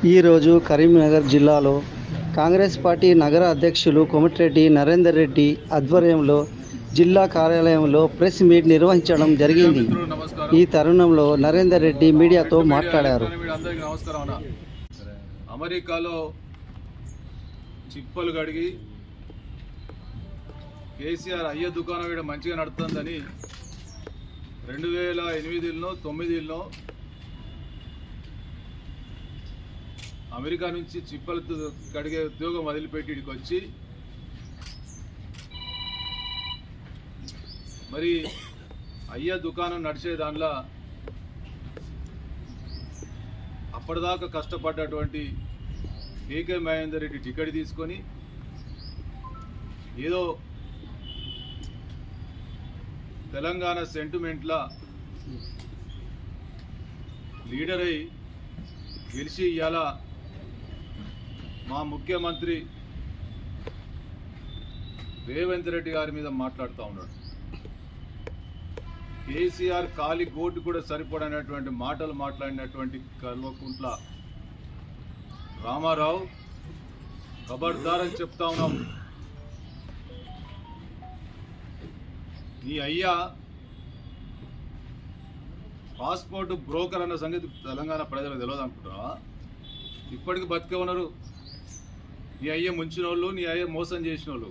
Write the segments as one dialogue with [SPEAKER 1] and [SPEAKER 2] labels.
[SPEAKER 1] ఈరోజు కరీంనగర్ జిల్లాలో కాంగ్రెస్ పార్టీ నగర అధ్యక్షులు కోమటిరెడ్డి నరేందర్ రెడ్డి ఆధ్వర్యంలో జిల్లా కార్యాలయంలో ప్రెస్ మీట్ నిర్వహించడం జరిగింది. ఈ తరుణంలో నరేందర్ రెడ్డి మీడియాతో మాట్లాడారు.
[SPEAKER 2] అమెరికాలో చిప్పలు గడిగి కేసీఆర్ అయ్య దుకాణం ఇక్కడ మంచిగా నడుతుందని 2008లో 2009లో అమెరికా నుంచి చిప్పలు కడిగే ఉద్యోగం వదిలిపెట్టి ఇక్కడికి వచ్చి మరి అయ్య దుకాణం నడిచే దానిలో అప్పటిదాకా కష్టపడ్డటువంటి కేకే మహేందర్ రెడ్డి టికెట్ తీసుకొని ఏదో తెలంగాణ సెంటిమెంట్ల లీడర్ అయి గెలిచి ఇవాళ మా ముఖ్యమంత్రి రేవంత్ రెడ్డి గారి మీద మాట్లాడుతూ ఉన్నాడు. కేసీఆర్ కాలి గోటు కూడా సరిపడనటువంటి మాటలు మాట్లాడినటువంటి కల్వకుంట్ల రామారావు ఖబర్దార్ అని చెప్తా ఉన్నాం. నీ అయ్యా పాస్పోర్ట్ బ్రోకర్ అన్న సంగతి తెలంగాణ ప్రజలకు తెలియదు అనుకుంటున్నావా? ఇప్పటికి బతికే ఉన్నారు. నీ అయ్య ముంచిన వాళ్ళు, నీ అయ్య మోసం చేసిన వాళ్ళు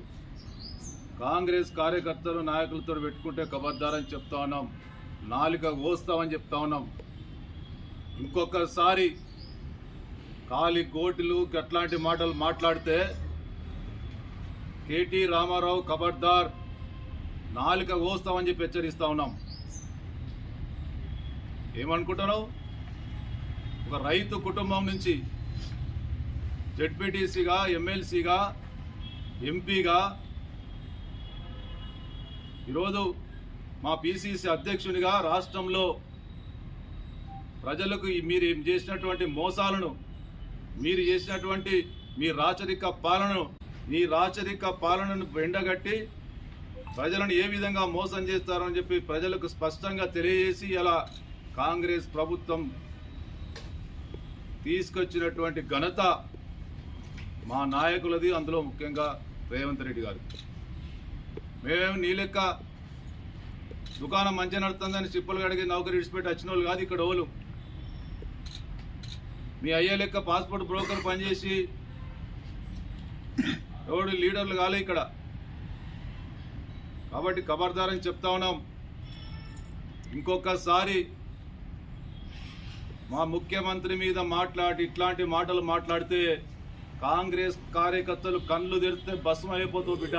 [SPEAKER 2] కాంగ్రెస్ కార్యకర్తలు నాయకులతో పెట్టుకుంటే ఖబర్దారని చెప్తా ఉన్నాం. నాలుక కోస్తామని చెప్తా ఉన్నాం. ఇంకొకసారి కాలి గోటులు అట్లాంటి మాటలు మాట్లాడితే కేటీ రామారావు ఖబర్దార్, నాలుక కోస్తామని చెప్పి హెచ్చరిస్తా ఉన్నాం. ఏమనుకుంటున్నావు? ఒక రైతు కుటుంబం నుంచి జెడ్పీటీసీగా, ఎమ్మెల్సీగా, ఎంపీగా ఈరోజు మా పిసిసి అధ్యక్షునిగా రాష్ట్రంలో ప్రజలకు మీరు చేసినటువంటి మోసాలను, మీరు చేసినటువంటి మీ రాచరిక పాలనను ఎండగట్టి ప్రజలను ఏ విధంగా మోసం చేస్తారని చెప్పి ప్రజలకు స్పష్టంగా తెలియజేసి ఇలా కాంగ్రెస్ ప్రభుత్వం తీసుకొచ్చినటువంటి ఘనత మా నాయకులది, అందులో ముఖ్యంగా రేవంత్ రెడ్డి గారు. మేమేమి నీ లెక్క దుకాణం మంచిగా నడుతుందని చిప్పలు కడిగి నౌకరీ విడిచిపెట్టి వచ్చిన వాళ్ళు కాదు ఇక్కడ వాళ్ళు. మీ అయ్యే లెక్క పాస్పోర్ట్ బ్రోకర్ పనిచేసి ఎవడు లీడర్లు కాలే ఇక్కడ. కాబట్టి ఖబర్దార్ అని చెప్తా ఉన్నాం. ఇంకొకసారి మా ముఖ్యమంత్రి మీద ఇట్లాంటి మాటలు మాట్లాడితే కాంగ్రెస్ కార్యకర్తలు కళ్ళు తెరిస్తే భస్మం అయిపోతావు బిడ్డ.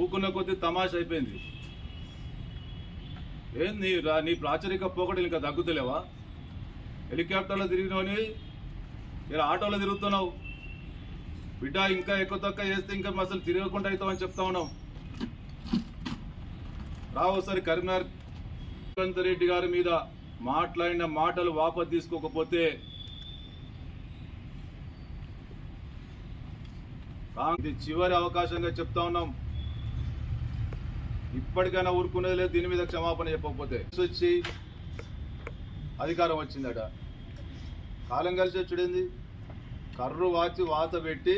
[SPEAKER 2] ఊకున్న కొద్దీ తమాష అయిపోయింది. ఏంది నీ ప్రాచరిక పోకడలు ఇంకా తగ్గుతలేవా? హెలికాప్టర్లో తిరిగినవని ఇలా ఆటోలో తిరుగుతున్నావు బిడ్డ. ఇంకా ఎక్కువ తక్కువ చేస్తే ఇంకా అసలు తిరగకుండా అవుతామని చెప్తా ఉన్నాం. రావోసారి కరీంనగర్ రేవంత్ రెడ్డి గారి మీద మాట్లాడిన మాటలు వాపసు తీసుకోకపోతే ఇది చివరి అవకాశంగా చెప్తా ఉన్నాం. ఇప్పటికైనా ఊరుకునేది లేదు. దీని మీద క్షమాపణ చెప్పకపోతే వచ్చి అధికారం వచ్చిందట. కాలం కలిసి వచ్చుడేంది? కర్రు వాచి వాత పెట్టి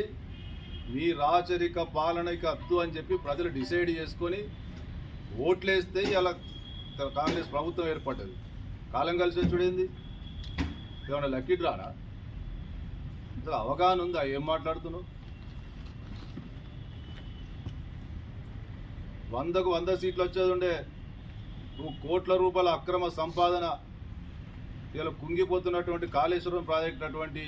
[SPEAKER 2] మీ రాచరిక పాలనకి అద్దు అని చెప్పి ప్రజలు డిసైడ్ చేసుకొని ఓట్లేస్తే ఇలా కాంగ్రెస్ ప్రభుత్వం ఏర్పడ్డది. కాలం కలిసి వచ్చుడేంది? ఏమన్నా లక్కీ డ్రానా? ఇంత అవగాహన ఉందా? ఏం మాట్లాడుతున్నావు? 100కు 100 సీట్లు వచ్చేది ఉండే నువ్వు కోట్ల రూపాయల అక్రమ సంపాదన ఇలా కుంగిపోతున్నటువంటి కాళేశ్వరం ప్రాజెక్టు అటువంటి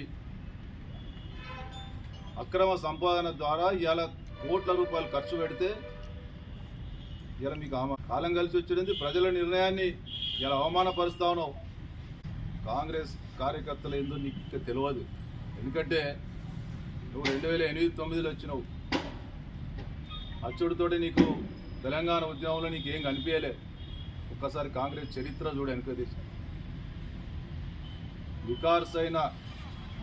[SPEAKER 2] అక్రమ సంపాదన ద్వారా ఇలా కోట్ల రూపాయలు ఖర్చు పెడితే ఇలా మీకు కాలం కలిసి వచ్చింది. ప్రజల నిర్ణయాన్ని ఇలా అవమానపరుస్తా ఉన్నావు. కాంగ్రెస్ కార్యకర్తలు ఏందో నీకు తెలియదు. ఎందుకంటే నువ్వు 2008-9లో వచ్చినావు. అచ్చుడితోటి నీకు తెలంగాణ ఉద్యమంలో నీకు ఏం కనిపించలే. ఒక్కసారి కాంగ్రెస్ చరిత్ర చూడు వెనుక తీసి. వికార్స్ అయిన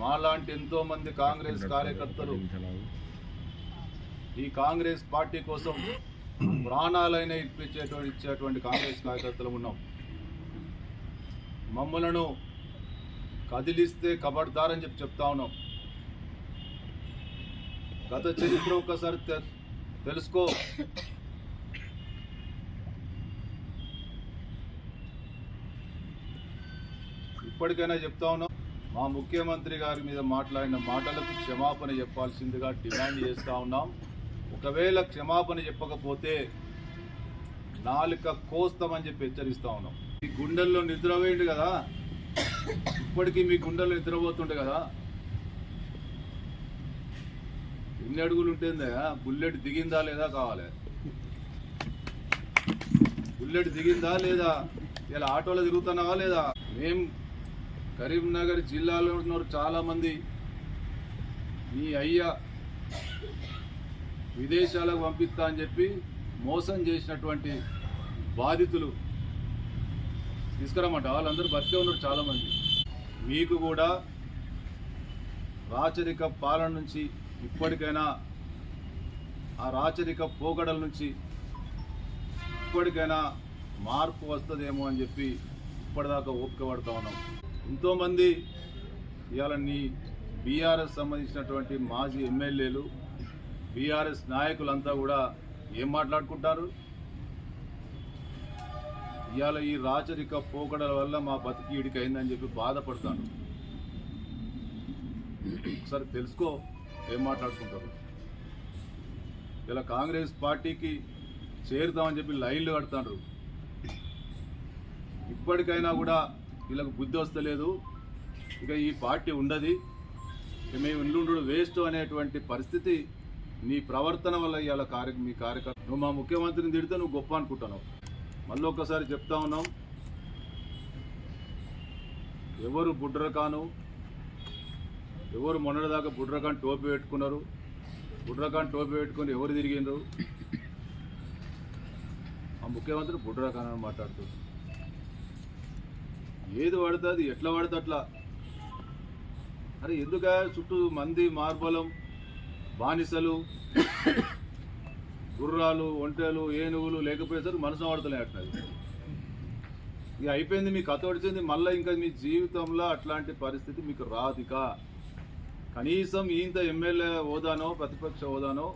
[SPEAKER 2] మాలాంటి ఎంతో మంది కాంగ్రెస్ కార్యకర్తలు ఈ కాంగ్రెస్ పార్టీ కోసం ప్రాణాలైన ఇచ్చేటువంటి కాంగ్రెస్ కార్యకర్తలు ఉన్నాం. మమ్మలను కదిలిస్తే కబడ్దార్ అని చెప్తా ఉన్నాం. గత చరిత్ర ఒక్కసారి తెలుసుకో. ఇప్పటికైనా చెప్తా ఉన్నాం, మా ముఖ్యమంత్రి గారి మీద మాట్లాడిన మాటలకు క్షమాపణ చెప్పాల్సిందిగా డిమాండ్ చేస్తూ ఉన్నాం. ఒకవేళ క్షమాపణ చెప్పకపోతే నాలుక కోస్తామని చెప్పి హెచ్చరిస్తూ ఉన్నాం. మీ గుండెల్లో నిద్రపోయింది కదా, ఇప్పటికీ మీ గుండెల్లో నిద్రపోతుండే కదా. ఎన్ని అడుగులు ఉంటుందా? బుల్లెట్ దిగిందా లేదా కావాలి. బుల్లెట్ దిగిందా లేదా? ఇలా ఆటోలో తిరుగుతున్నావా లేదా? మేము కరీంనగర్ జిల్లాలో ఉన్నారు చాలామంది మీ అయ్య విదేశాలకు పంపిస్తా అని చెప్పి మోసం చేసినటువంటి బాధితులు తీసుకురమ్మంట. వాళ్ళందరూ బతికే ఉన్నారు చాలామంది. మీకు కూడా రాచరిక పాలన నుంచి ఇప్పటికైనా, ఆ రాచరిక పోకడల నుంచి ఇప్పటికైనా మార్పు వస్తుందేమో అని చెప్పి ఇప్పటిదాకా ఓపిక పడుతూ ఉన్నాం. ఎంతోమంది ఇవాళ నీ బీఆర్ఎస్ సంబంధించినటువంటి మాజీ ఎమ్మెల్యేలు, బీఆర్ఎస్ నాయకులంతా కూడా ఏం మాట్లాడుకుంటారు? ఇవాళ ఈ రాచరిక పోకడల వల్ల మా బతికి ఇడికైందని చెప్పి బాధపడతాను. ఒకసారి తెలుసుకో ఏం మాట్లాడుకుంటారు. ఇలా కాంగ్రెస్ పార్టీకి చేరుతామని చెప్పి లైన్లు కడతారు. ఇప్పటికైనా కూడా వీళ్ళకు బుద్ధి వస్తలేదు. ఇక ఈ పార్టీ ఉండదు, మేము ఇల్లుండు వేస్ట్ అనేటువంటి పరిస్థితి నీ ప్రవర్తన వల్ల ఇవాళ మీ కార్యకర్త. నువ్వు మా ముఖ్యమంత్రిని తిడితే నువ్వు గొప్ప అనుకుంటున్నావు. మళ్ళీ ఒక్కసారి చెప్తా ఉన్నాం, ఎవరు బుడ్రకాను, ఎవరు మొన్నటిదాకా బుడ్రకాన్ టోపీ పెట్టుకున్నారు, బుడ్రకాన్ టోపీ పెట్టుకుని ఎవరు తిరిగిండ్రు? ఆ ముఖ్యమంత్రి బుడ్రకాన్ అని మాట్లాడుతుంది. ఏది పడుతుంది, ఎట్లా పడితే అట్లా. అరే ఎందుక చుట్టూ మంది, మార్బలం, బానిసలు, గుర్రాలు, ఒంటెలు, ఏనుగులు లేకపోయేసరికి మనసు పడతలే అట్లా. ఇక అయిపోయింది, మీ కథ వచ్చింది. మళ్ళీ ఇంకా మీ జీవితంలో అట్లాంటి పరిస్థితి మీకు రాదిక. కనీసం ఇంత ఎమ్మెల్యే హోదానో ప్రతిపక్ష హోదానో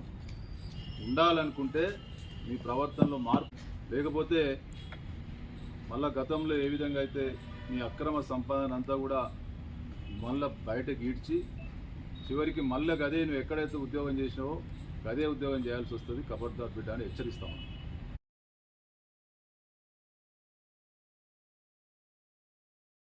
[SPEAKER 2] ఉండాలనుకుంటే మీ ప్రవర్తనలో మార్పు, లేకపోతే మళ్ళా గతంలో ఏ విధంగా అయితే మీ అక్రమ సంపాదన అంతా కూడా మళ్ళీ బయటకు ఈడ్చి చివరికి మళ్ళీ గదే నువ్వు ఎక్కడైతే ఉద్యోగం చేసినావో గదే ఉద్యోగం చేయాల్సి వస్తుంది. కబడ్దార్ బిడ్డ అని హెచ్చరిస్తాము.